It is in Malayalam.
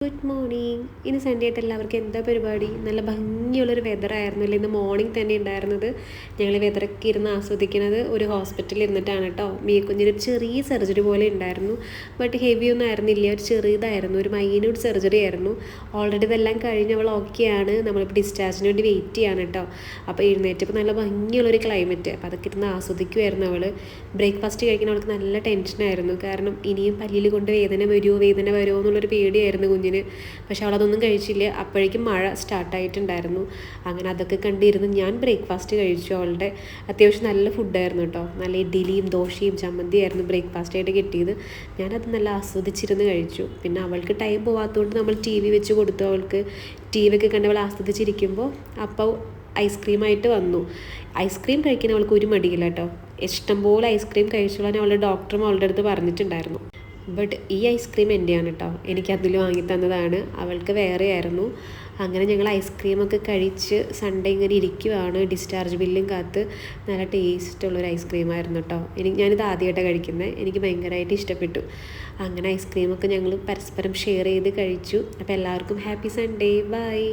Good morning. ഇന്ന് സൺഡേ ആയിട്ട് എല്ലാവർക്കും എന്താ പരിപാടി? നല്ല ഭംഗിയുള്ളൊരു വെതറായിരുന്നു അല്ലേ ഇന്ന് മോർണിംഗ് തന്നെ ഉണ്ടായിരുന്നത്. ഞങ്ങൾ വെതറൊക്കെ ഇരുന്ന് ആസ്വദിക്കുന്നത് ഒരു ഹോസ്പിറ്റലിൽ ഇരുന്നിട്ടാണ് കേട്ടോ. കുഞ്ഞിന് ചെറിയ സർജറി പോലെ ഉണ്ടായിരുന്നു. ബട്ട് ഹെവി ഒന്നും ആയിരുന്നില്ല, ഒരു ചെറിയതായിരുന്നു, ഒരു മൈന്യൂട്ട് സർജറി ആയിരുന്നു. ഓൾറെഡി ഇതെല്ലാം കഴിഞ്ഞ് അവൾ ഓക്കെയാണ്. നമ്മളിപ്പോൾ ഡിസ്ചാർജിന് വേണ്ടി വെയിറ്റ് ചെയ്യാണ് കേട്ടോ. അപ്പോൾ എഴുന്നേറ്റപ്പോൾ നല്ല ഭംഗിയുള്ളൊരു ക്ലൈമറ്റ്, അപ്പോൾ അതൊക്കെ ഇരുന്ന് ആസ്വദിക്കുമായിരുന്നു അവൾ. ബ്രേക്ക്ഫാസ്റ്റ് കഴിക്കാൻ അവൾക്ക് നല്ല ടെൻഷനായിരുന്നു. കാരണം ഇനിയും പല്ലിൽ കൊണ്ട് വേദന വരുമോ എന്നുള്ളൊരു പേടിയായിരുന്നു കുഞ്ഞിന്. പക്ഷെ അവളതൊന്നും കഴിച്ചില്ല. അപ്പോഴേക്കും മഴ സ്റ്റാർട്ടായിട്ടുണ്ടായിരുന്നു. അങ്ങനെ അതൊക്കെ കണ്ടിരുന്ന് ഞാൻ ബ്രേക്ക്ഫാസ്റ്റ് കഴിച്ചു. അവളുടെ അത്യാവശ്യം നല്ല ഫുഡായിരുന്നു കേട്ടോ. നല്ല ഇഡ്ഡലിയും ദോശയും ചമ്മന്തിയായിരുന്നു ബ്രേക്ക്ഫാസ്റ്റായിട്ട് കിട്ടിയത്. ഞാനത് നല്ല ആസ്വദിച്ചിരുന്ന് കഴിച്ചു. പിന്നെ അവൾക്ക് ടൈം പോകാത്തതുകൊണ്ട് നമ്മൾ ടി വി വെച്ച് കൊടുത്തു. അവൾക്ക് ടി വി ഒക്കെ കണ്ട് അവൾ ആസ്വദിച്ചിരിക്കുമ്പോൾ അപ്പോൾ ഐസ്ക്രീമായിട്ട് വന്നു. ഐസ്ക്രീം കഴിക്കാൻ അവൾക്ക് ഒരു മടിയില്ല കേട്ടോ. ഇഷ്ടംപോലെ ഐസ്ക്രീം കഴിച്ചോളാൻ അവളുടെ ഡോക്ടറും അവളുടെ അടുത്ത് പറഞ്ഞിട്ടുണ്ടായിരുന്നു. ബട്ട് ഈ ഐസ്ക്രീം എൻ്റെയാണ് കേട്ടോ. എനിക്കതിൽ വാങ്ങി തന്നതാണ്, അവൾക്ക് വേറെ ആയിരുന്നു. അങ്ങനെ ഞങ്ങൾ ഐസ്ക്രീമൊക്കെ കഴിച്ച് സൺഡേ ഇങ്ങനെ ഇരിക്കുവാണ്, ഡിസ്ചാർജ് ബില്ലും കാത്ത്. നല്ല ടേസ്റ്റുള്ളൊരു ഐസ്ക്രീമായിരുന്നു കേട്ടോ. ഞാനിത് ആദ്യമായിട്ടാണ് കഴിക്കുന്നത്. എനിക്ക് ഭയങ്കരമായിട്ട് ഇഷ്ടപ്പെട്ടു. അങ്ങനെ ഐസ്ക്രീമൊക്കെ ഞങ്ങൾ പരസ്പരം ഷെയർ ചെയ്ത് കഴിച്ചു. അപ്പോൾ എല്ലാവർക്കും ഹാപ്പി സൺഡേ. ബൈ.